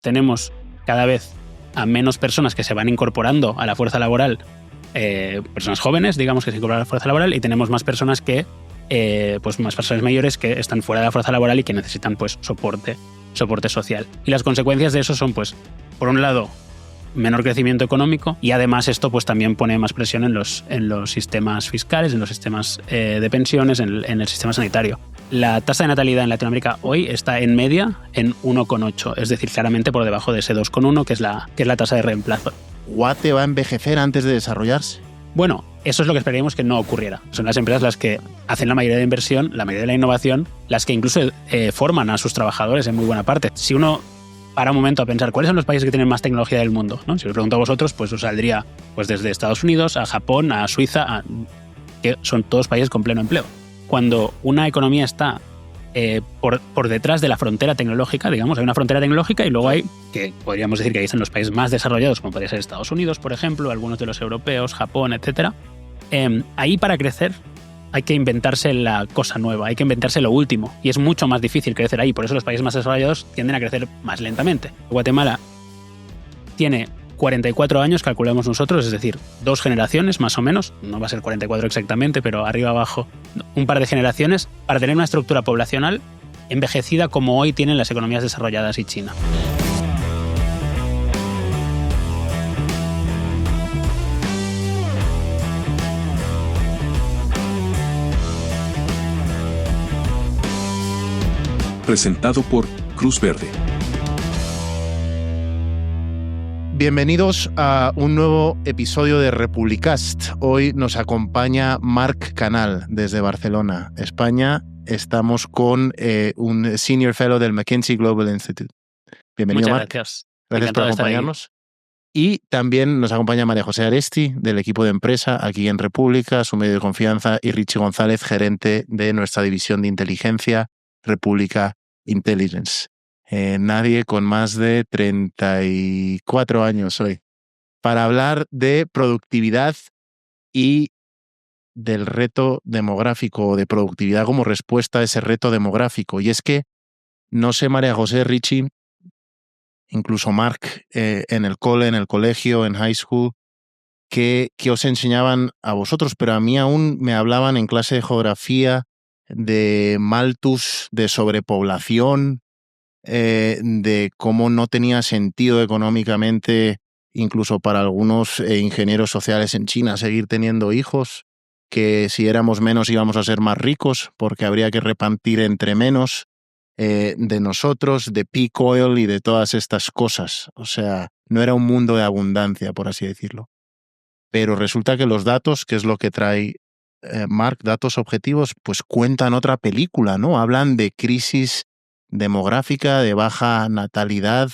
tenemos cada vez a menos personas que se van incorporando a la fuerza laboral, personas jóvenes, digamos, que se incorporan a la fuerza laboral, y tenemos más personas que, pues más personas mayores que están fuera de la fuerza laboral y que necesitan pues soporte social. Y las consecuencias de eso son, pues, por un lado, menor crecimiento económico, y además esto pues también pone más presión en los sistemas fiscales, en los sistemas de pensiones, en el sistema sanitario. La tasa de natalidad en Latinoamérica hoy está en media en 1,8, es decir, claramente por debajo de ese 2,1 que es la tasa de reemplazo. ¿Guate va a envejecer antes de desarrollarse? Bueno, eso es lo que esperaríamos que no ocurriera. Son las empresas las que hacen la mayoría de inversión, la mayoría de la innovación, las que incluso forman a sus trabajadores en muy buena parte. Si uno para un momento a pensar cuáles son los países que tienen más tecnología del mundo, ¿no? Si os pregunto a vosotros, pues os saldría pues desde Estados Unidos a Japón, a Suiza, que son todos países con pleno empleo. Cuando una economía está por detrás de la frontera tecnológica, digamos, hay una frontera tecnológica y luego hay, que podríamos decir que ahí están los países más desarrollados, como podría ser Estados Unidos, por ejemplo, algunos de los europeos, Japón, etc. Ahí para crecer hay que inventarse la cosa nueva, hay que inventarse lo último, y es mucho más difícil crecer ahí. Por eso los países más desarrollados tienden a crecer más lentamente. Guatemala tiene 44 años, calculamos nosotros, es decir, 2 generaciones más o menos, no va a ser 44 exactamente, pero arriba abajo, un par de generaciones, para tener una estructura poblacional envejecida como hoy tienen las economías desarrolladas y China. Presentado por Cruz Verde. Bienvenidos a un nuevo episodio de Republicast. Hoy nos acompaña Marc Canal desde Barcelona, España. Estamos con un Senior Fellow del McKinsey Global Institute. Bienvenido, Muchas Marc. gracias. Gracias por acompañarnos. Y también nos acompaña María José Aresti, del equipo de empresa aquí en República, su medio de confianza, y Richie González, gerente de nuestra división de inteligencia, República Intelligence. Nadie con más de 34 años hoy, para hablar de productividad y del reto demográfico, de productividad como respuesta a ese reto demográfico. Y es que, no sé, María José, Richie, incluso Marc, en el cole, en el colegio, en high school, que os enseñaban a vosotros, pero a mí aún me hablaban en clase de geografía de malthus, de sobrepoblación, de cómo no tenía sentido económicamente, incluso para algunos ingenieros sociales en China, seguir teniendo hijos, que si éramos menos íbamos a ser más ricos porque habría que repartir entre menos, de nosotros, de peak oil y de todas estas cosas. O sea, no era un mundo de abundancia, por así decirlo. Pero resulta que los datos, que es lo que trae Marc, datos objetivos, pues cuentan otra película, ¿no? Hablan de crisis demográfica, de baja natalidad,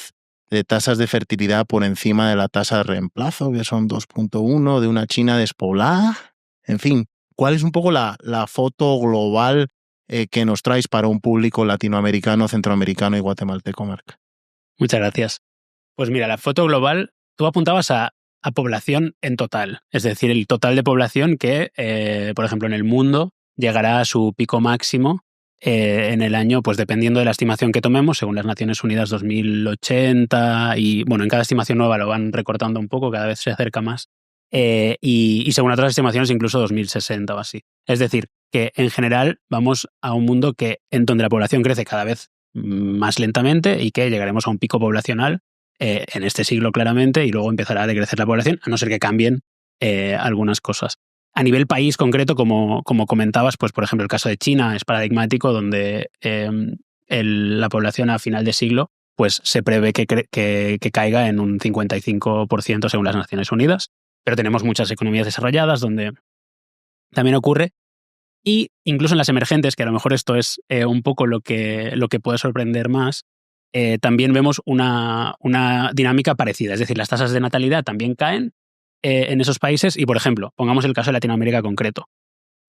de tasas de fertilidad por encima de la tasa de reemplazo, que son 2.1, de una China despoblada. En fin, ¿cuál es un poco la foto global que nos traes para un público latinoamericano, centroamericano y guatemalteco, Marc? Muchas gracias. Pues mira, la foto global, tú apuntabas a población en total, es decir, el total de población que, por ejemplo, en el mundo llegará a su pico máximo en el año, pues dependiendo de la estimación que tomemos, según las Naciones Unidas 2080, y bueno, en cada estimación nueva lo van recortando un poco, cada vez se acerca más, y según otras estimaciones incluso 2060 o así. Es decir, que en general vamos a un mundo en donde la población crece cada vez más lentamente y que llegaremos a un pico poblacional en este siglo claramente, y luego empezará a decrecer la población, a no ser que cambien algunas cosas. A nivel país concreto, como comentabas, pues por ejemplo el caso de China es paradigmático, donde la población a final de siglo pues se prevé que caiga en un 55% según las Naciones Unidas, pero tenemos muchas economías desarrolladas donde también ocurre, y incluso en las emergentes, que a lo mejor esto es un poco lo que puede sorprender más, también vemos una dinámica parecida, es decir, las tasas de natalidad también caen en esos países, y por ejemplo, pongamos el caso de Latinoamérica concreto.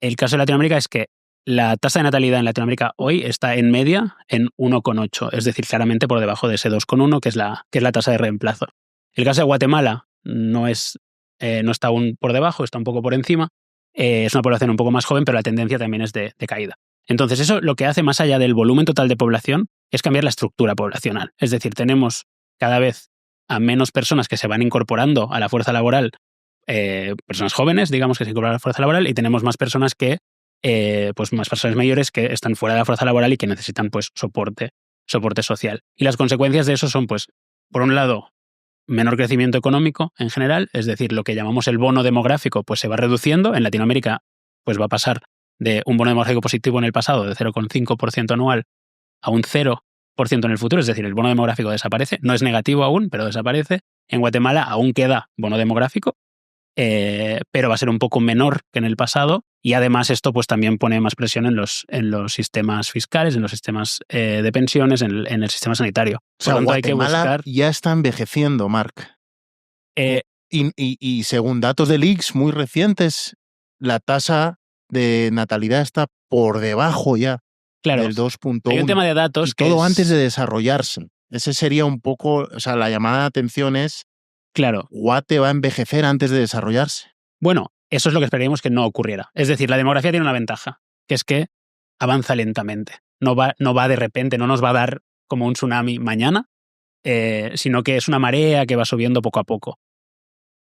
El caso de Latinoamérica es que la tasa de natalidad en Latinoamérica hoy está en media en 1,8, es decir, claramente por debajo de ese 2,1 que es la tasa de reemplazo. El caso de Guatemala no está aún por debajo, está un poco por encima, es una población un poco más joven, pero la tendencia también es de caída. Entonces eso lo que hace, más allá del volumen total de población, es cambiar la estructura poblacional. Es decir, tenemos cada vez a menos personas que se van incorporando a la fuerza laboral, personas jóvenes, digamos, que se incorporan a la fuerza laboral, y tenemos más personas que, pues más personas mayores que están fuera de la fuerza laboral y que necesitan pues soporte social. Y las consecuencias de eso son, pues, por un lado, menor crecimiento económico en general, es decir, lo que llamamos el bono demográfico pues se va reduciendo. En Latinoamérica pues va a pasar de un bono demográfico positivo en el pasado de 0,5% anual a un 0% en el futuro, es decir, el bono demográfico desaparece, no es negativo aún, pero desaparece. En Guatemala aún queda bono demográfico, pero va a ser un poco menor que en el pasado, y además esto pues también pone más presión en los sistemas fiscales, en los sistemas de pensiones, en el sistema sanitario. O sea, Por tanto, Guatemala hay que buscar, ya está envejeciendo, Marc. eh, Y según datos del ICS muy recientes, la tasa de natalidad está por debajo ya claro, del 2.1. hay un tema de datos y todo que antes de desarrollarse. Ese sería un poco, o sea, la llamada de atención es, claro, Guate va a envejecer antes de desarrollarse. bueno, eso es lo que esperaríamos que no ocurriera. Es decir, la demografía tiene una ventaja, que es que avanza lentamente. No va de repente, no nos va a dar como un tsunami mañana, sino que es una marea que va subiendo poco a poco.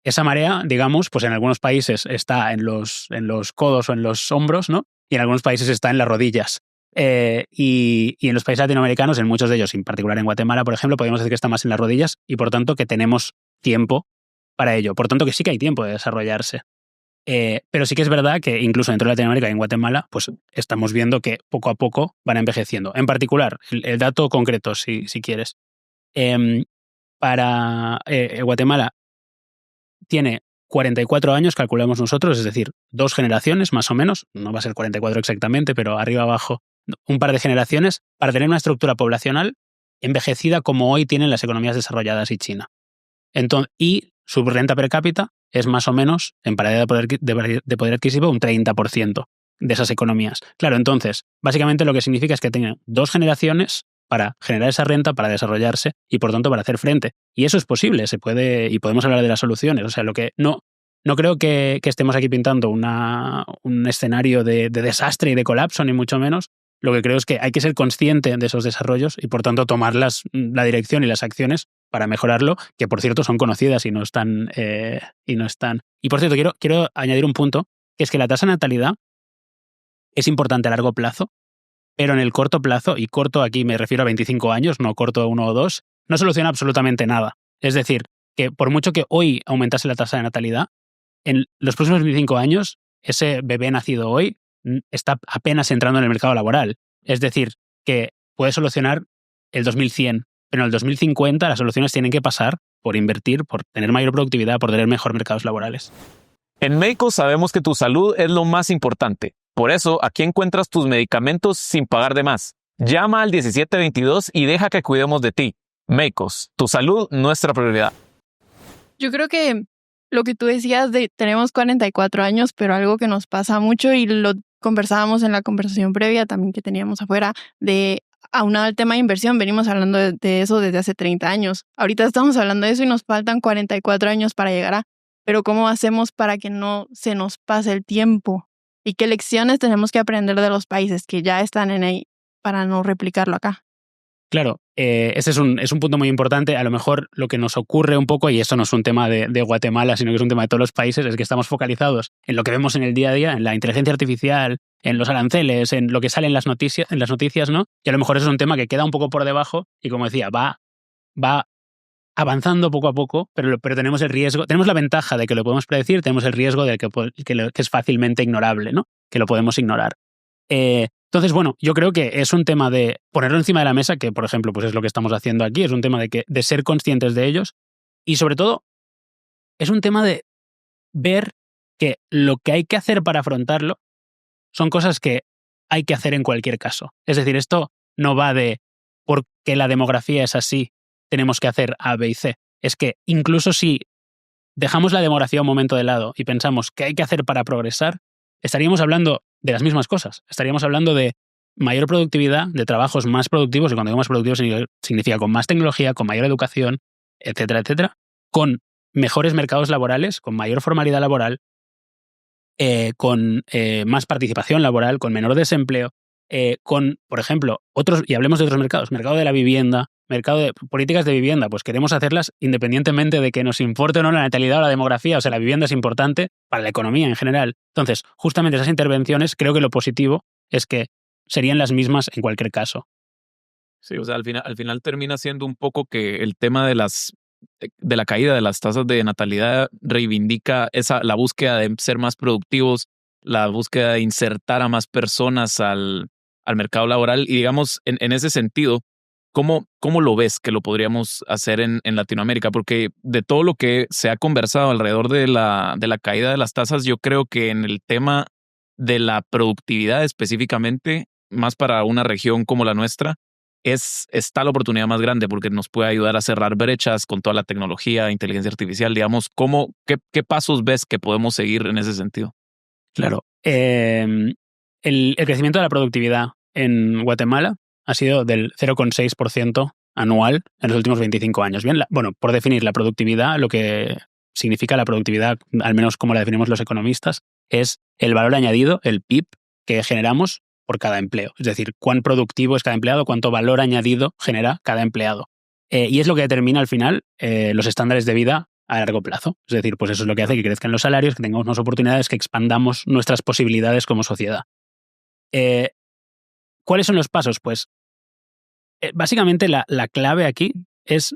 Esa marea, digamos, pues en algunos países está en los codos o en los hombros, ¿no? Y en algunos países está en las rodillas. Y en los países latinoamericanos, en muchos de ellos, en particular en Guatemala, por ejemplo, podemos decir que está más en las rodillas y por tanto que tenemos tiempo para ello. Por tanto que sí que hay tiempo de desarrollarse. Pero sí que es verdad que incluso dentro de Latinoamérica y en Guatemala, pues estamos viendo que poco a poco van envejeciendo. En particular, el dato concreto, si quieres. Para Guatemala tiene 44 años, calculamos nosotros, es decir, 2 generaciones más o menos, no va a ser 44 exactamente, pero arriba abajo, un par de generaciones, para tener una estructura poblacional envejecida como hoy tienen las economías desarrolladas y China. Y su renta per cápita es más o menos, en paridad de poder adquisitivo, un 30% de esas economías. Claro, entonces, básicamente lo que significa es que tienen 2 generaciones para generar esa renta, para desarrollarse y, por tanto, para hacer frente. Y eso es posible, se puede, y podemos hablar de las soluciones. O sea, lo que no creo que estemos aquí pintando un escenario de desastre y de colapso, ni mucho menos. Lo que creo es que hay que ser consciente de esos desarrollos y, por tanto, tomar la dirección y las acciones para mejorarlo, que por cierto son conocidas y no están. Y por cierto, quiero añadir un punto, que es que la tasa de natalidad es importante a largo plazo, pero en el corto plazo, y corto aquí me refiero a 25 años, no corto 1 o 2, no soluciona absolutamente nada. Es decir, que por mucho que hoy aumentase la tasa de natalidad, en los próximos 25 años, ese bebé nacido hoy está apenas entrando en el mercado laboral. Es decir, que puede solucionar el 2100, pero en el 2050 las soluciones tienen que pasar por invertir, por tener mayor productividad, por tener mejores mercados laborales. En Médicos sabemos que tu salud es lo más importante. Por eso, aquí encuentras tus medicamentos sin pagar de más. Llama al 1722 y deja que cuidemos de ti. Médicos, tu salud, nuestra prioridad. Yo creo que lo que tú decías de tenemos 44 años, pero algo que nos pasa mucho y lo conversábamos en la conversación previa también que teníamos afuera, de aunado al tema de inversión, venimos hablando de eso desde hace 30 años. Ahorita estamos hablando de eso y nos faltan 44 años para llegar a, pero ¿cómo hacemos para que no se nos pase el tiempo? ¿Y qué lecciones tenemos que aprender de los países que ya están en ahí para no replicarlo acá? Claro, ese es un punto muy importante. A lo mejor lo que nos ocurre un poco, y eso no es un tema de Guatemala, sino que es un tema de todos los países, es que estamos focalizados en lo que vemos en el día a día, en la inteligencia artificial, en los aranceles, en lo que sale en las noticias, ¿no? Y a lo mejor eso es un tema que queda un poco por debajo y, como decía, va avanzando poco a poco, pero tenemos el riesgo, tenemos la ventaja de que lo podemos predecir, tenemos el riesgo de que es fácilmente ignorable, ¿no? Que lo podemos ignorar. Entonces, bueno, yo creo que es un tema de ponerlo encima de la mesa, que por ejemplo pues es lo que estamos haciendo aquí, es un tema de ser conscientes de ellos y sobre todo es un tema de ver que lo que hay que hacer para afrontarlo son cosas que hay que hacer en cualquier caso. Es decir, esto no va de porque la demografía es así, tenemos que hacer A, B y C. Es que incluso si dejamos la demografía un momento de lado y pensamos qué hay que hacer para progresar, estaríamos hablando de las mismas cosas. Estaríamos hablando de mayor productividad, de trabajos más productivos, y cuando digo más productivos significa con más tecnología, con mayor educación, etcétera, etcétera, con mejores mercados laborales, con mayor formalidad laboral, con más participación laboral, con menor desempleo, con, por ejemplo, otros, y hablemos de otros mercados, mercado de la vivienda, mercado de políticas de vivienda, pues queremos hacerlas independientemente de que nos importe o no la natalidad o la demografía. O sea, la vivienda es importante para la economía en general. Entonces, justamente esas intervenciones, creo que lo positivo es que serían las mismas en cualquier caso. Sí, o sea, al final termina siendo un poco que el tema de la caída de las tasas de natalidad reivindica la búsqueda de ser más productivos, la búsqueda de insertar a más personas al mercado laboral. Y digamos, en ese sentido, ¿cómo lo ves que lo podríamos hacer en Latinoamérica? Porque de todo lo que se ha conversado alrededor de la caída de las tasas, yo creo que en el tema de la productividad específicamente, más para una región como la nuestra, está la oportunidad más grande porque nos puede ayudar a cerrar brechas con toda la tecnología, inteligencia artificial. Digamos, ¿qué pasos ves que podemos seguir en ese sentido? Claro. El crecimiento de la productividad en Guatemala ha sido del 0,6% anual en los últimos 25 años. Bien, por definir la productividad, lo que significa la productividad, al menos como la definimos los economistas, es el valor añadido, el PIB, que generamos por cada empleo. Es decir, cuán productivo es cada empleado, cuánto valor añadido genera cada empleado. Y es lo que determina al final los estándares de vida a largo plazo. Es decir, pues eso es lo que hace que crezcan los salarios, que tengamos más oportunidades, que expandamos nuestras posibilidades como sociedad. ¿Cuáles son los pasos? Pues básicamente la clave aquí es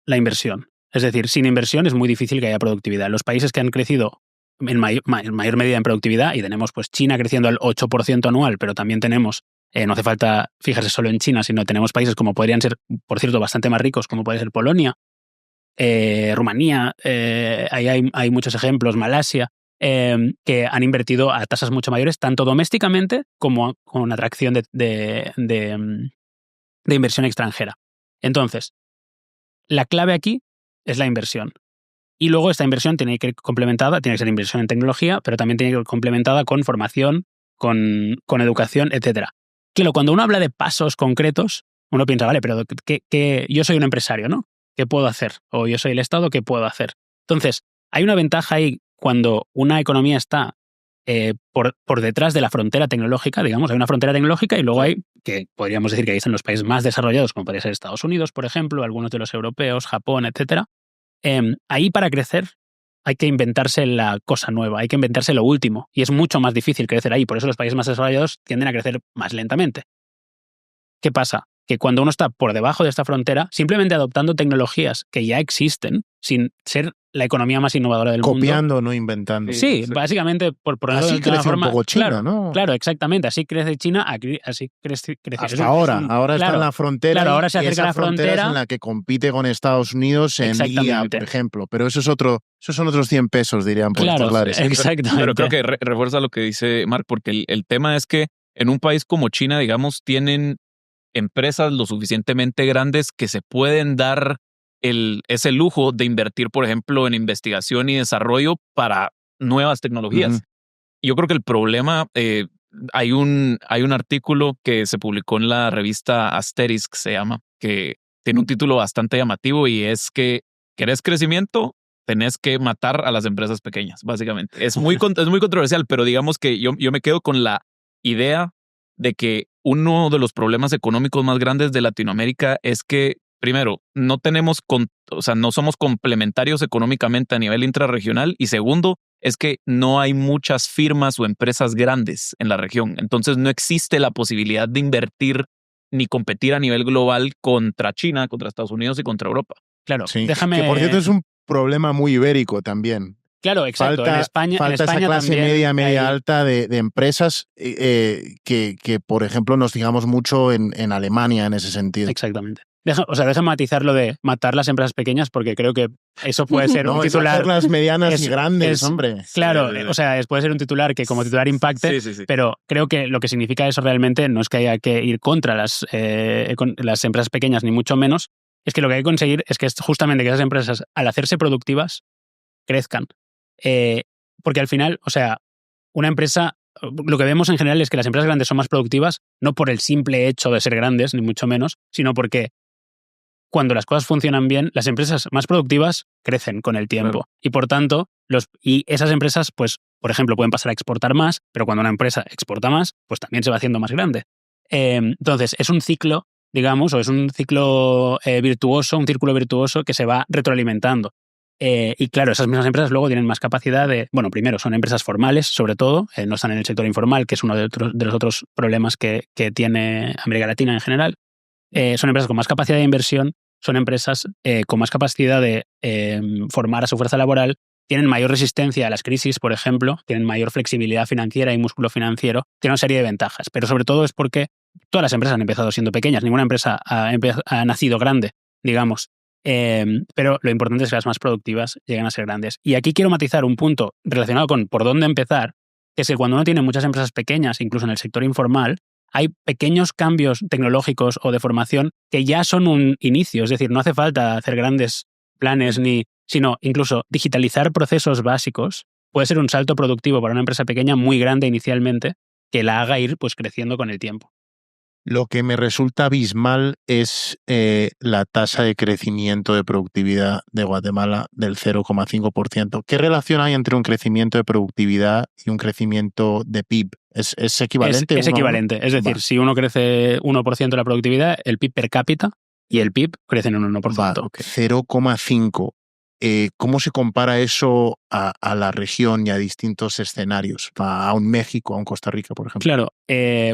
la inversión. Es decir, sin inversión es muy difícil que haya productividad. Los países que han crecido en mayor medida en productividad, y tenemos pues China creciendo al 8% anual, pero también tenemos, no hace falta fijarse solo en China, sino tenemos países como podrían ser, por cierto, bastante más ricos, como puede ser Polonia, Rumanía, ahí hay muchos ejemplos, Malasia, que han invertido a tasas mucho mayores, tanto domésticamente como con atracción de inversión extranjera. Entonces, la clave aquí es la inversión. Y luego esta inversión tiene que ir complementada, tiene que ser inversión en tecnología, pero también tiene que ir complementada con formación, con educación, etc. Claro, cuando uno habla de pasos concretos, uno piensa, vale, pero yo soy un empresario, ¿no? ¿Qué puedo hacer? O yo soy el Estado, ¿qué puedo hacer? Entonces, hay una ventaja ahí cuando una economía está por detrás de la frontera tecnológica, digamos, hay una frontera tecnológica y luego hay, que podríamos decir que ahí están los países más desarrollados, como podría ser Estados Unidos, por ejemplo, algunos de los europeos, Japón, etc. Ahí para crecer hay que inventarse la cosa nueva, hay que inventarse lo último, y es mucho más difícil crecer ahí, por eso los países más desarrollados tienden a crecer más lentamente. ¿Qué pasa? Que cuando uno está por debajo de esta frontera, simplemente adoptando tecnologías que ya existen, sin ser la economía más innovadora del mundo. Copiando, no inventando. Sí, básicamente, por ponerlo así de alguna creció forma, un poco China, claro, ¿no? Claro, exactamente. Así crece China, así crece. Hasta ahora. Ahora está en la frontera. Claro, ahora se acerca esa a la frontera. Es en la que compite con Estados Unidos en IA, por ejemplo. Pero esos son otros 100 pesos, dirían por estos lares. Exactamente. Pero creo que refuerza lo que dice Marc, porque el tema es que en un país como China, digamos, tienen empresas lo suficientemente grandes que se pueden dar ese lujo de invertir, por ejemplo, en investigación y desarrollo para nuevas tecnologías. Uh-huh. Yo creo que el problema, hay un artículo que se publicó en la revista Asterisk, se llama, que tiene un título bastante llamativo y es que ¿querés crecimiento? Tenés que matar a las empresas pequeñas, básicamente. Es muy controversial, pero digamos que yo me quedo con la idea de que uno de los problemas económicos más grandes de Latinoamérica es que, primero, no somos complementarios económicamente a nivel intrarregional, y segundo, es que no hay muchas firmas o empresas grandes en la región. Entonces no existe la posibilidad de invertir ni competir a nivel global contra China, contra Estados Unidos y contra Europa. Claro, sí. Que por cierto es un problema muy ibérico también. Claro, exacto. Falta en España esa clase media alta de empresas que, por ejemplo, nos fijamos mucho en Alemania en ese sentido. Exactamente. Deja matizar lo de matar las empresas pequeñas, porque creo que eso puede ser un titular. Las medianas y grandes, hombre. Claro, puede ser un titular que como titular impacte, sí. Pero creo que lo que significa eso realmente no es que haya que ir contra las empresas pequeñas, ni mucho menos. Es que lo que hay que conseguir es que justamente que esas empresas, al hacerse productivas, crezcan. Porque al final, una empresa, lo que vemos en general es que las empresas grandes son más productivas, no por el simple hecho de ser grandes, ni mucho menos, sino porque cuando las cosas funcionan bien, las empresas más productivas crecen con el tiempo. Claro. Y por tanto, y esas empresas, pues, por ejemplo, pueden pasar a exportar más, pero cuando una empresa exporta más, pues también se va haciendo más grande. Entonces, es un ciclo digamos, o es un ciclo virtuoso, un círculo virtuoso que se va retroalimentando. Y claro, esas mismas empresas luego tienen más capacidad de, bueno, primero son empresas formales, sobre todo, no están en el sector informal, que es uno de los otros problemas que tiene América Latina en general. Son empresas con más capacidad de inversión, son empresas con más capacidad de formar a su fuerza laboral, tienen mayor resistencia a las crisis, por ejemplo, tienen mayor flexibilidad financiera y músculo financiero, tienen una serie de ventajas, pero sobre todo es porque todas las empresas han empezado siendo pequeñas, ninguna empresa ha nacido grande, digamos. Pero lo importante es que las más productivas lleguen a ser grandes. Y aquí quiero matizar un punto relacionado con por dónde empezar, que es que cuando uno tiene muchas empresas pequeñas, incluso en el sector informal, hay pequeños cambios tecnológicos o de formación que ya son un inicio. Es decir, no hace falta hacer grandes planes, sino incluso digitalizar procesos básicos puede ser un salto productivo para una empresa pequeña muy grande inicialmente que la haga ir pues creciendo con el tiempo. Lo que me resulta abismal es la tasa de crecimiento de productividad de Guatemala del 0,5%. ¿Qué relación hay entre un crecimiento de productividad y un crecimiento de PIB? ¿Es equivalente? Es equivalente. Es decir, si uno crece 1% la productividad, el PIB per cápita y el PIB crecen en un 1%. 0,5%. ¿Cómo se compara eso a la región y a distintos escenarios? A un México, a un Costa Rica, por ejemplo. Claro,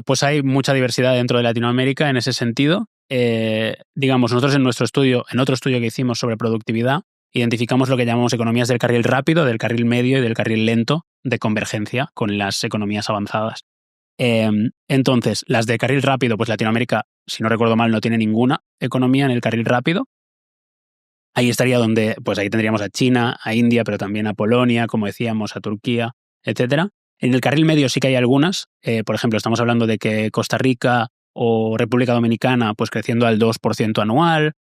pues hay mucha diversidad dentro de Latinoamérica en ese sentido. Digamos, nosotros en otro estudio que hicimos sobre productividad, identificamos lo que llamamos economías del carril rápido, del carril medio y del carril lento de convergencia con las economías avanzadas. Entonces, las de carril rápido, pues Latinoamérica, si no recuerdo mal, no tiene ninguna economía en el carril rápido. Ahí estaría donde, pues ahí tendríamos a China, a India, pero también a Polonia, como decíamos, a Turquía, etcétera. En el carril medio sí que hay algunas. Por ejemplo, estamos hablando de que Costa Rica o República Dominicana, pues creciendo al 2% anual,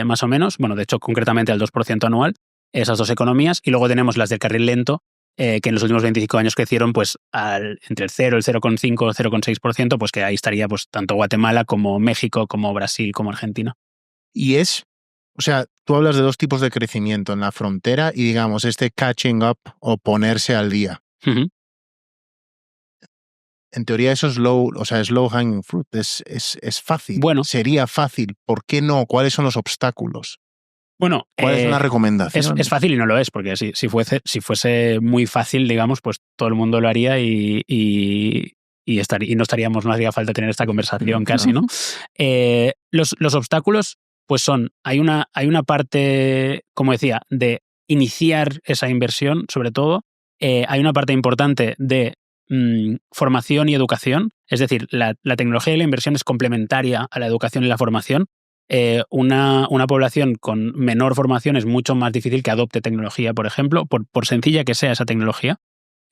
más o menos. Bueno, de hecho, concretamente al 2% anual, esas dos economías. Y luego tenemos las del carril lento, que en los últimos 25 años crecieron pues entre el 0, el 0,5, 0,6%, pues que ahí estaría pues tanto Guatemala como México, como Brasil, como Argentina. Y o sea, tú hablas de dos tipos de crecimiento en la frontera y, digamos, catching up o ponerse al día. Uh-huh. En teoría eso es slow hanging fruit, es fácil. Bueno. Sería fácil. ¿Por qué no? ¿Cuáles son los obstáculos? Bueno, ¿cuál es una recomendación? Es fácil y no lo es, porque si fuese muy fácil, digamos, pues todo el mundo lo haría y no haría falta tener esta conversación casi, ¿no? Los obstáculos pues hay una parte, como decía, de iniciar esa inversión, sobre todo. Hay una parte importante de formación y educación. Es decir, la tecnología y la inversión es complementaria a la educación y la formación. Una población con menor formación es mucho más difícil que adopte tecnología, por ejemplo, por sencilla que sea esa tecnología.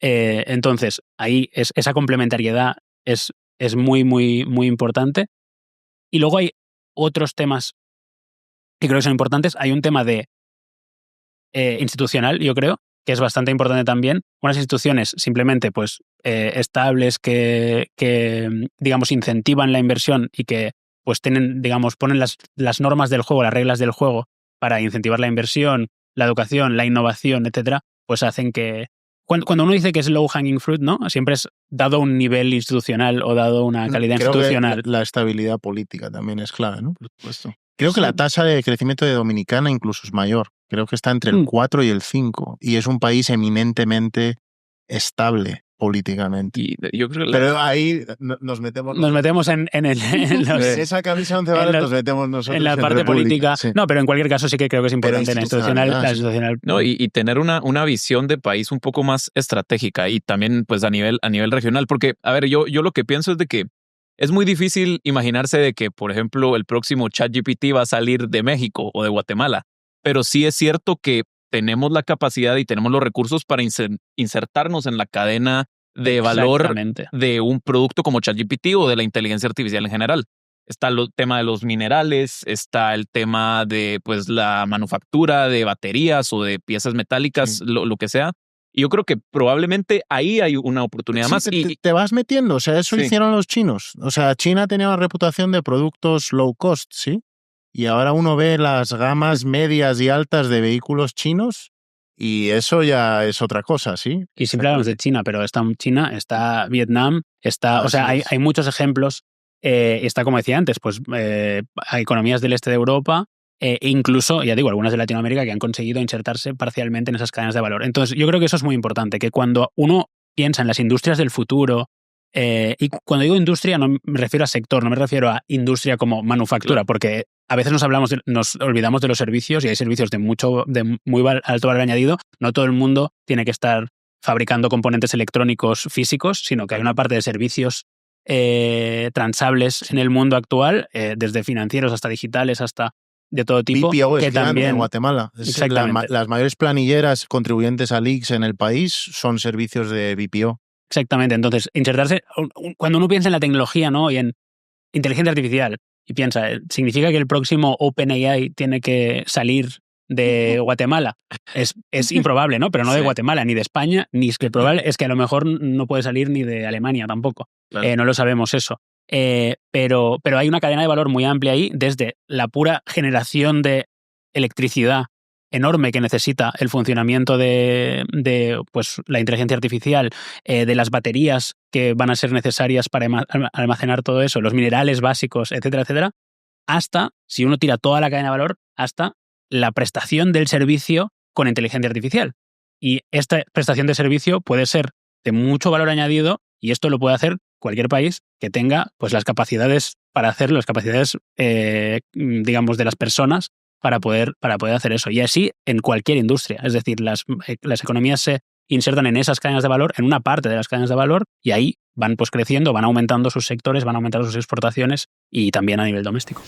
Entonces, ahí esa complementariedad es muy, muy, muy importante. Y luego hay otros temas que creo que son importantes. Hay un tema de institucional, yo creo, que es bastante importante también. Unas instituciones simplemente pues estables que digamos incentivan la inversión y que pues ponen las normas del juego, las reglas del juego para incentivar la inversión, la educación, la innovación, etcétera, pues hacen que cuando uno dice que es low hanging fruit, ¿no? Siempre es dado un nivel institucional o dado una calidad institucional. Que la estabilidad política también es clave, ¿no? Por supuesto. Creo que la tasa de crecimiento de Dominicana incluso es mayor. Creo que está entre el 4 y el 5. Y es un país eminentemente estable políticamente. Y yo creo que pero ahí nos metemos... Nos metemos en esa camisa 11 varas nos metemos nosotros en la parte República, política. Sí. No, pero en cualquier caso sí que creo que es importante la institucional. No, y tener una visión de país un poco más estratégica y también pues a nivel regional. Porque, a ver, yo lo que pienso es de que es muy difícil imaginarse de que, por ejemplo, el próximo ChatGPT va a salir de México o de Guatemala. Pero sí es cierto que tenemos la capacidad y tenemos los recursos para insertarnos en la cadena de valor de un producto como ChatGPT o de la inteligencia artificial en general. Está el tema de los minerales, está el tema de pues la manufactura de baterías o de piezas metálicas, lo que sea. Y yo creo que probablemente ahí hay una oportunidad más. Te vas metiendo, o sea, eso hicieron los chinos. O sea, China tenía una reputación de productos low cost, ¿sí? Y ahora uno ve las gamas medias y altas de vehículos chinos y eso ya es otra cosa, ¿sí? Y siempre hablamos de China, pero está China, está Vietnam, o sea, hay muchos ejemplos está, como decía antes, pues a economías del este de Europa e incluso, ya digo, algunas de Latinoamérica que han conseguido insertarse parcialmente en esas cadenas de valor. Entonces, yo creo que eso es muy importante, que cuando uno piensa en las industrias del futuro, y cuando digo industria no me refiero a sector, no me refiero a industria como manufactura, porque a veces nos olvidamos de los servicios y hay servicios de muy alto valor añadido. No todo el mundo tiene que estar fabricando componentes electrónicos físicos, sino que hay una parte de servicios transables en el mundo actual, desde financieros hasta digitales, hasta de todo tipo. BPO que es también en Guatemala. Las mayores planilleras contribuyentes al ICS en el país son servicios de BPO. Exactamente. Entonces, insertarse, cuando uno piensa en la tecnología, ¿no? Y en inteligencia artificial, y piensa, ¿significa que el próximo OpenAI tiene que salir de Guatemala? Es improbable, ¿no? Pero no de Guatemala, ni de España, ni es que probable es que a lo mejor no puede salir ni de Alemania tampoco. Claro. No lo sabemos eso. Pero hay una cadena de valor muy amplia ahí, desde la pura generación de electricidad enorme que necesita el funcionamiento de pues, la inteligencia artificial, de las baterías que van a ser necesarias para almacenar todo eso, los minerales básicos, etcétera, etcétera, hasta, si uno tira toda la cadena de valor, hasta la prestación del servicio con inteligencia artificial. Y esta prestación de servicio puede ser de mucho valor añadido y esto lo puede hacer cualquier país que tenga pues, las capacidades para hacerlo, las capacidades, digamos, de las personas para poder hacer eso. Y así en cualquier industria. Es decir, las economías se insertan en esas cadenas de valor, en una parte de las cadenas de valor, y ahí van pues creciendo, van aumentando sus sectores, van aumentando sus exportaciones y también a nivel doméstico.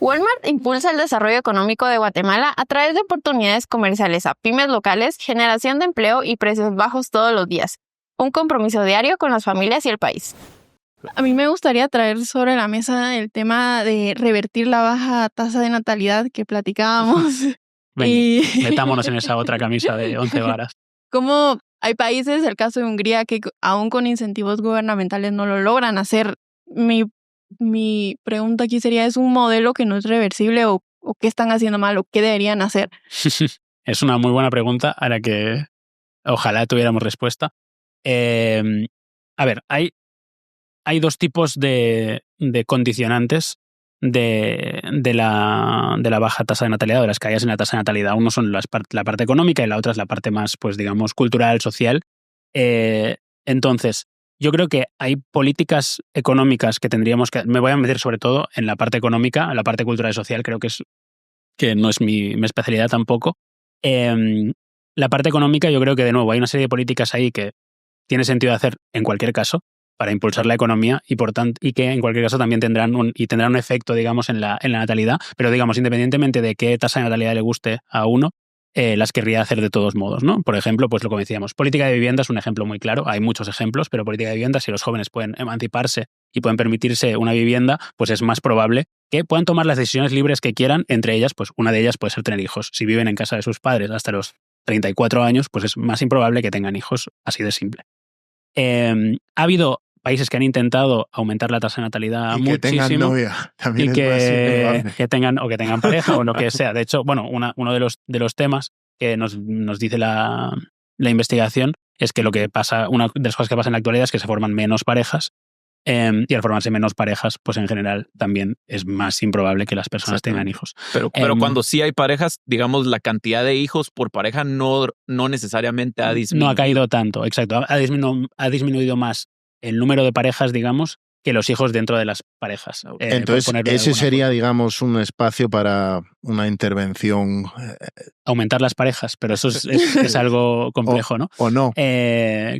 Walmart impulsa el desarrollo económico de Guatemala a través de oportunidades comerciales a pymes locales, generación de empleo y precios bajos todos los días. Un compromiso diario con las familias y el país. A mí me gustaría traer sobre la mesa el tema de revertir la baja tasa de natalidad que platicábamos. Metámonos en esa otra camisa de 11 varas. Como hay países, el caso de Hungría, que aún con incentivos gubernamentales no lo logran hacer. Mi pregunta aquí sería, ¿es un modelo que no es reversible o qué están haciendo mal o qué deberían hacer? Es una muy buena pregunta a la que ojalá tuviéramos respuesta. A ver, hay dos tipos de condicionantes de la baja tasa de natalidad, de las caídas en la tasa de natalidad. Uno son la parte económica y la otra es la parte más, pues digamos, cultural, social. Entonces, yo creo que hay políticas económicas que tendríamos que... Me voy a meter sobre todo en la parte económica, en la parte cultural y social, creo que no es mi especialidad tampoco. La parte económica, yo creo que de nuevo hay una serie de políticas ahí que tiene sentido hacer en cualquier caso para impulsar la economía y que en cualquier caso también tendrán un efecto, digamos, en la natalidad, pero digamos, independientemente de qué tasa de natalidad le guste a uno, las querría hacer de todos modos, ¿no? Por ejemplo, pues lo que decíamos, política de vivienda es un ejemplo muy claro, hay muchos ejemplos, pero política de vivienda, si los jóvenes pueden emanciparse y pueden permitirse una vivienda, pues es más probable que puedan tomar las decisiones libres que quieran, entre ellas, pues una de ellas puede ser tener hijos. Si viven en casa de sus padres hasta los 34 años, pues es más improbable que tengan hijos, así de simple. Ha habido países que han intentado aumentar la tasa de natalidad muchísimo. Que tengan novia. También y que tengan pareja o lo que sea. De hecho, bueno, uno de los temas que nos dice la investigación es que lo que pasa, una de las cosas que pasa en la actualidad es que se forman menos parejas. Y al formarse menos parejas, pues en general también es más improbable que las personas tengan hijos. Pero cuando sí hay parejas, digamos, la cantidad de hijos por pareja no necesariamente ha disminuido. No ha caído tanto, exacto. Ha disminuido más el número de parejas, digamos, que los hijos dentro de las parejas. Entonces, ese sería, digamos, un espacio para una intervención. Aumentar las parejas, pero eso es algo complejo, ¿no? O no.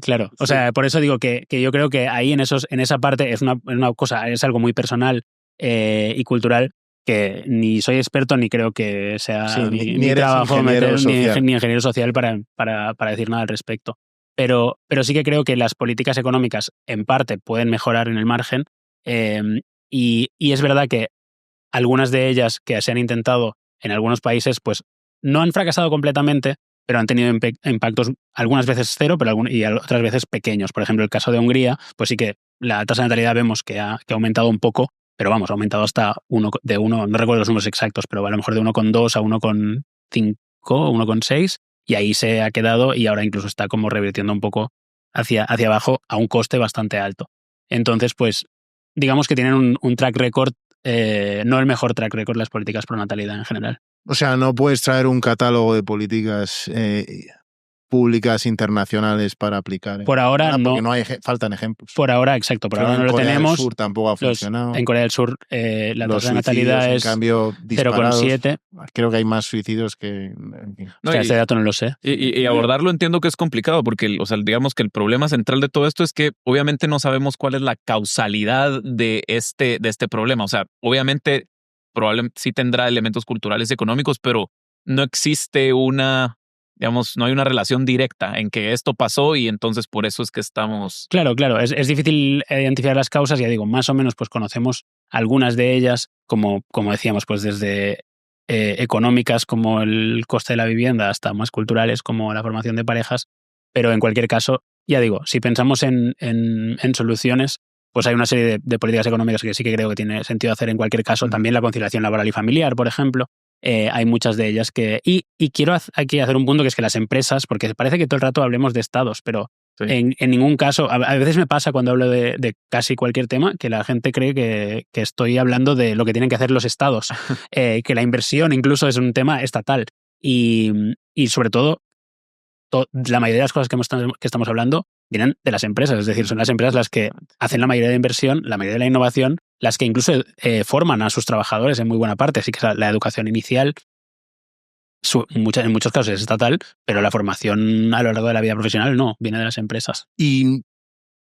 Claro. O sea, por eso digo que yo creo que ahí en esa parte es una cosa, es algo muy personal y cultural que ni soy experto ni creo que sea ni trabajo ni ingeniero social para decir nada al respecto. Pero sí que creo que las políticas económicas en parte pueden mejorar en el margen y es verdad que algunas de ellas que se han intentado en algunos países pues no han fracasado completamente, pero han tenido impactos algunas veces cero y otras veces pequeños. Por ejemplo, el caso de Hungría, pues sí que la tasa de natalidad vemos que ha aumentado un poco, pero vamos, ha aumentado hasta no recuerdo los números exactos, pero a lo mejor de 1,2 a 1,5 o 1,6. Y ahí se ha quedado y ahora incluso está como revirtiendo un poco hacia abajo a un coste bastante alto. Entonces, pues digamos que tienen un track record, no el mejor track record las políticas pro natalidad en general. O sea, no puedes traer un catálogo de políticas públicas internacionales para aplicar. Por ahora no. Porque no hay, faltan ejemplos. Por ahora, exacto. Por ahora no lo tenemos. En Corea del Sur tampoco ha funcionado. En Corea del Sur la tasa de natalidad es 0,7. Creo que hay más suicidios que... No, ese dato no lo sé. Y abordarlo entiendo que es complicado porque, o sea, digamos que el problema central de todo esto es que obviamente no sabemos cuál es la causalidad de este problema. O sea, obviamente probablemente sí tendrá elementos culturales y económicos, pero no existe no hay una relación directa en que esto pasó y entonces por eso es que estamos... Claro. Es difícil identificar las causas, ya digo, más o menos pues conocemos algunas de ellas, como decíamos, pues desde económicas como el coste de la vivienda hasta más culturales como la formación de parejas, pero en cualquier caso, ya digo, si pensamos en soluciones, pues hay una serie de políticas económicas que sí que creo que tiene sentido hacer en cualquier caso, también la conciliación laboral y familiar, por ejemplo. Hay muchas de ellas que... Y quiero aquí hacer un punto que es que las empresas, porque parece que todo el rato hablemos de estados, pero sí, en ningún caso... A veces me pasa cuando hablo de casi cualquier tema que la gente cree que estoy hablando de lo que tienen que hacer los estados, que la inversión incluso es un tema estatal. Y sobre todo, la mayoría de las cosas que estamos hablando vienen de las empresas, es decir, son las empresas las que hacen la mayoría de inversión, la mayoría de la innovación, las que incluso forman a sus trabajadores en muy buena parte. Así que la educación inicial en muchos casos es estatal, pero la formación a lo largo de la vida profesional no, viene de las empresas. Y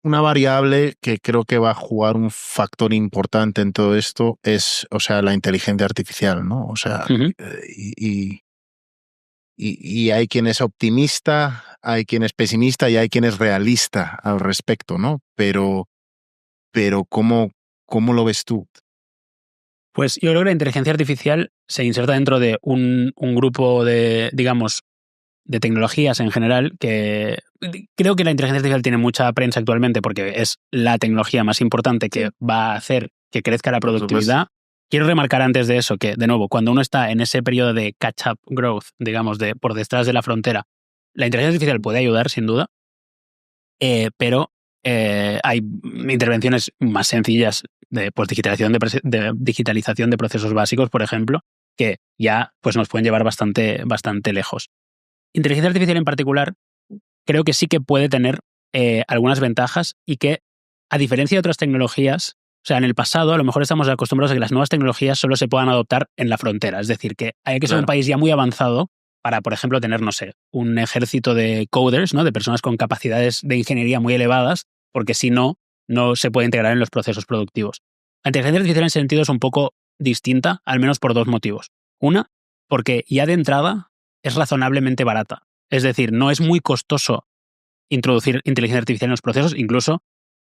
una variable que creo que va a jugar un factor importante en todo esto es, o sea, la inteligencia artificial, ¿no? O sea, y hay quien es optimista, hay quien es pesimista y hay quien es realista al respecto, ¿no? Pero ¿cómo lo ves tú? Pues yo creo que la inteligencia artificial se inserta dentro de un grupo de, digamos, de tecnologías en general que creo que la inteligencia artificial tiene mucha prensa actualmente porque es la tecnología más importante que va a hacer que crezca la productividad. Quiero remarcar antes de eso que, de nuevo, cuando uno está en ese periodo de catch-up growth, digamos, por detrás de la frontera, la inteligencia artificial puede ayudar, sin duda, pero hay intervenciones más sencillas de digitalización de procesos básicos, por ejemplo, que ya pues, nos pueden llevar bastante lejos. Inteligencia artificial en particular creo que sí que puede tener algunas ventajas y que, a diferencia de otras tecnologías, o sea, en el pasado a lo mejor estamos acostumbrados a que las nuevas tecnologías solo se puedan adoptar en la frontera. Es decir, que hay que ser un país ya muy avanzado para, por ejemplo, tener, no sé, un ejército de coders, ¿no? De personas con capacidades de ingeniería muy elevadas, porque si no se puede integrar en los procesos productivos. La inteligencia artificial en ese sentido es un poco distinta, al menos por dos motivos. Una, porque ya de entrada es razonablemente barata. Es decir, no es muy costoso introducir inteligencia artificial en los procesos, incluso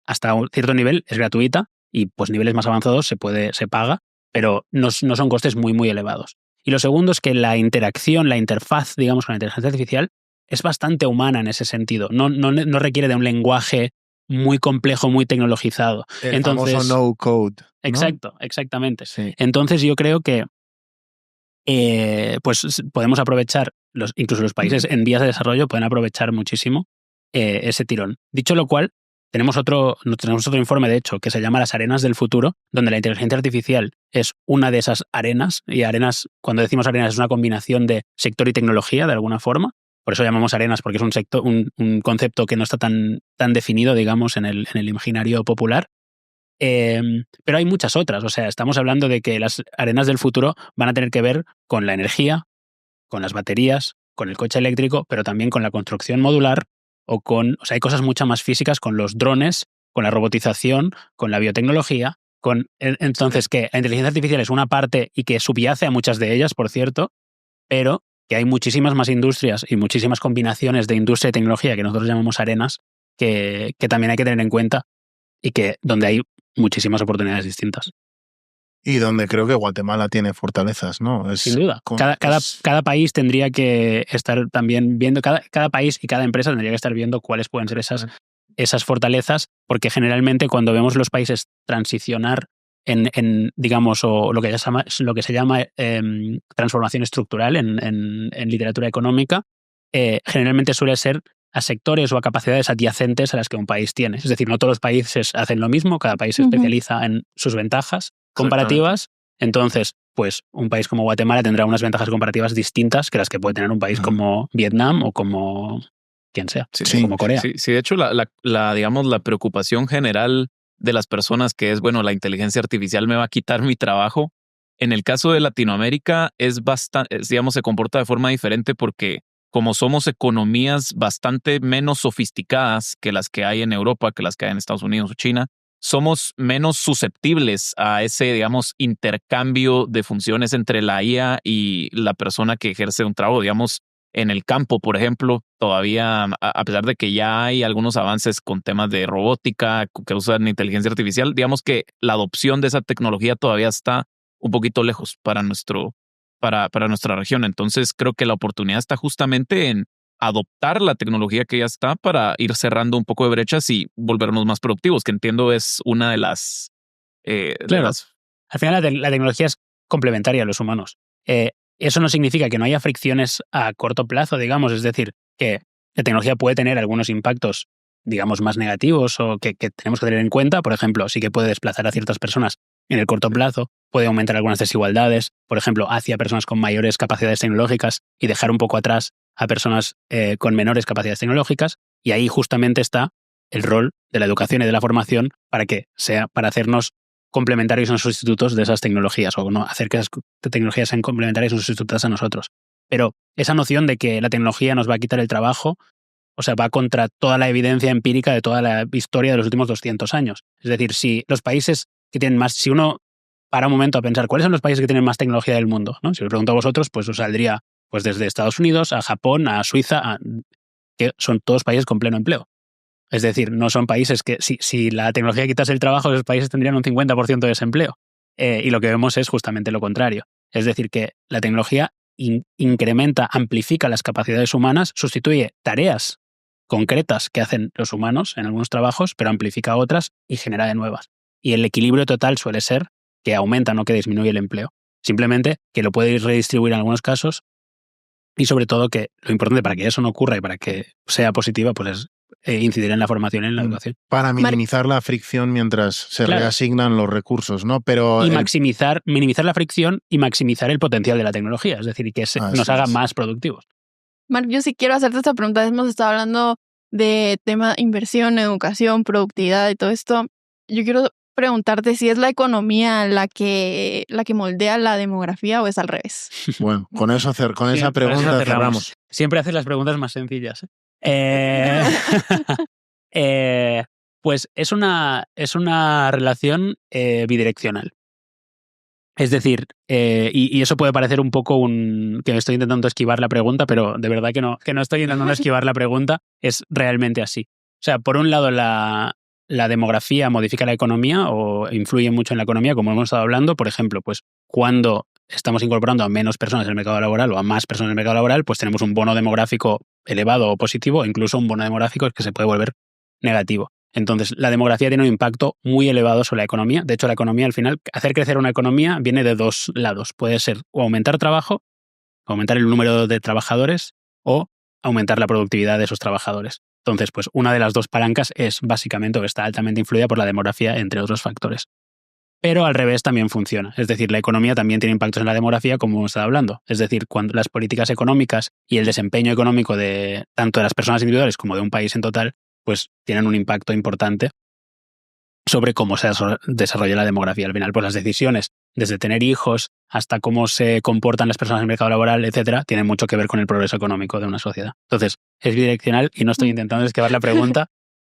hasta un cierto nivel es gratuita y pues niveles más avanzados se paga, pero no son costes muy, muy elevados. Y lo segundo es que la interacción, la interfaz, digamos, con la inteligencia artificial es bastante humana en ese sentido. No requiere de un lenguaje muy complejo, muy tecnologizado. Entonces, famoso no code, ¿no? Exacto, exactamente. Sí. Entonces yo creo que pues podemos aprovechar, incluso los países en vías de desarrollo pueden aprovechar muchísimo ese tirón. Dicho lo cual, tenemos otro informe, de hecho, que se llama Las Arenas del Futuro, donde la inteligencia artificial es una de esas arenas, y arenas, cuando decimos arenas, es una combinación de sector y tecnología, de alguna forma. Por eso llamamos arenas, porque es un concepto que no está tan definido, digamos, en el imaginario popular. Pero hay muchas otras. O sea, estamos hablando de que las arenas del futuro van a tener que ver con la energía, con las baterías, con el coche eléctrico, pero también con la construcción modular o sea, hay cosas mucho más físicas con los drones, con la robotización, con la biotecnología. Entonces, que la inteligencia artificial es una parte y que subyace a muchas de ellas, por cierto, pero que hay muchísimas más industrias y muchísimas combinaciones de industria y tecnología que nosotros llamamos arenas que también hay que tener en cuenta y que donde hay muchísimas oportunidades distintas. Y donde creo que Guatemala tiene fortalezas, ¿no? Sin duda. Cada país tendría que estar también viendo, cada país y cada empresa tendría que estar viendo cuáles pueden ser esas fortalezas, porque generalmente cuando vemos los países transicionar en digamos, o lo que se llama transformación estructural en literatura económica, generalmente suele ser a sectores o a capacidades adyacentes a las que un país tiene. Es decir, no todos los países hacen lo mismo, cada país se especializa en sus ventajas comparativas. Entonces, pues un país como Guatemala tendrá unas ventajas comparativas distintas que las que puede tener un país como Vietnam o como quien sea, como Corea. Sí, de hecho, digamos, la preocupación general de las personas que es, bueno, la inteligencia artificial me va a quitar mi trabajo. En el caso de Latinoamérica digamos, se comporta de forma diferente porque como somos economías bastante menos sofisticadas que las que hay en Europa, que las que hay en Estados Unidos o China, somos menos susceptibles a ese, digamos, intercambio de funciones entre la IA y la persona que ejerce un trabajo. Digamos, en el campo, por ejemplo, todavía, a pesar de que ya hay algunos avances con temas de robótica que usan inteligencia artificial, digamos que la adopción de esa tecnología todavía está un poquito lejos para nuestra región. Entonces, creo que la oportunidad está justamente en adoptar la tecnología que ya está para ir cerrando un poco de brechas y volvernos más productivos, que entiendo es una de las... Al final la tecnología es complementaria a los humanos. Eso no significa que no haya fricciones a corto plazo, digamos, es decir, que la tecnología puede tener algunos impactos, digamos, más negativos o que tenemos que tener en cuenta. Por ejemplo, sí que puede desplazar a ciertas personas en el corto plazo, puede aumentar algunas desigualdades, por ejemplo, hacia personas con mayores capacidades tecnológicas y dejar un poco atrás a personas con menores capacidades tecnológicas, y ahí justamente está el rol de la educación y de la formación para hacernos complementarios y no sustitutos de esas tecnologías, o no hacer que esas tecnologías sean complementarias y no sustitutas a nosotros. Pero esa noción de que la tecnología nos va a quitar el trabajo, o sea, va contra toda la evidencia empírica de toda la historia de los últimos 200 años. Es decir, si los países que tienen más, si uno para un momento a pensar cuáles son los países que tienen más tecnología del mundo, ¿no? Si os pregunto a vosotros, pues os saldría pues desde Estados Unidos a Japón, a Suiza, que son todos países con pleno empleo. Es decir, no son países que, si la tecnología quitase el trabajo, esos países tendrían un 50% de desempleo. Y lo que vemos es justamente lo contrario. Es decir, que la tecnología incrementa, amplifica las capacidades humanas, sustituye tareas concretas que hacen los humanos en algunos trabajos, pero amplifica otras y genera de nuevas. Y el equilibrio total suele ser que aumenta, no que disminuye el empleo. Simplemente que lo puede redistribuir en algunos casos, y sobre todo que lo importante para que eso no ocurra y para que sea positiva, pues es incidir en la formación y en la educación. Para minimizar la fricción mientras se reasignan los recursos, ¿no? Pero minimizar la fricción y maximizar el potencial de la tecnología, es decir, que nos haga más productivos. Marc, yo sí quiero hacerte esta pregunta. Hemos estado hablando de tema inversión, educación, productividad y todo esto. Yo quiero preguntarte si es la economía la que moldea la demografía o es al revés. Bueno, con esa pregunta cerramos. Siempre haces las preguntas más sencillas. Pues es una relación bidireccional. Es decir, y eso puede parecer un poco que me estoy intentando esquivar la pregunta, pero de verdad que no estoy intentando esquivar la pregunta, es realmente así. O sea, por un lado la demografía modifica la economía o influye mucho en la economía, como hemos estado hablando. Por ejemplo, pues cuando estamos incorporando a menos personas en el mercado laboral o a más personas en el mercado laboral, pues tenemos un bono demográfico elevado o positivo, o incluso un bono demográfico que se puede volver negativo. Entonces, la demografía tiene un impacto muy elevado sobre la economía. De hecho, la economía, al final, hacer crecer una economía viene de dos lados. Puede ser o aumentar trabajo, aumentar el número de trabajadores, o aumentar la productividad de esos trabajadores. Entonces, pues una de las dos palancas es básicamente o está altamente influida por la demografía, entre otros factores. Pero al revés también funciona. Es decir, la economía también tiene impactos en la demografía, como hemos estado hablando. Es decir, cuando las políticas económicas y el desempeño económico de tanto de las personas individuales como de un país en total, pues tienen un impacto importante sobre cómo se desarrolla la demografía. Al final, pues las decisiones, desde tener hijos hasta cómo se comportan las personas en el mercado laboral, etcétera, tienen mucho que ver con el progreso económico de una sociedad. Entonces, es bidireccional y no estoy intentando esquivar la pregunta,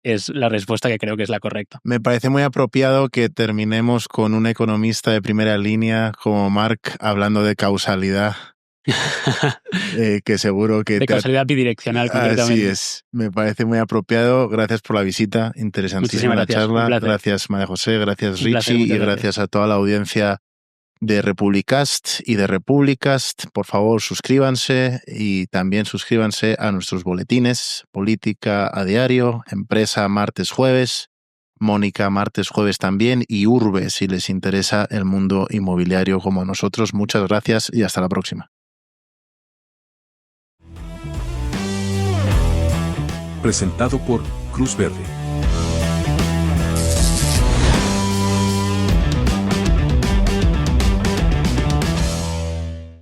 es la respuesta que creo que es la correcta. Me parece muy apropiado que terminemos con un economista de primera línea como Marc hablando de causalidad. Que seguro que... De causalidad bidireccional, concretamente. Así es. Me parece muy apropiado. Gracias por la visita. Interesantísima la charla. Gracias, María José. Gracias, Richie. Y gracias a toda la audiencia de Republicast y de Republicast. Por favor, suscríbanse y también suscríbanse a nuestros boletines. Política a diario, Empresa martes, jueves, Mónica martes, jueves también, y Urbe si les interesa el mundo inmobiliario como nosotros. Muchas gracias y hasta la próxima. Presentado por Cruz Verde.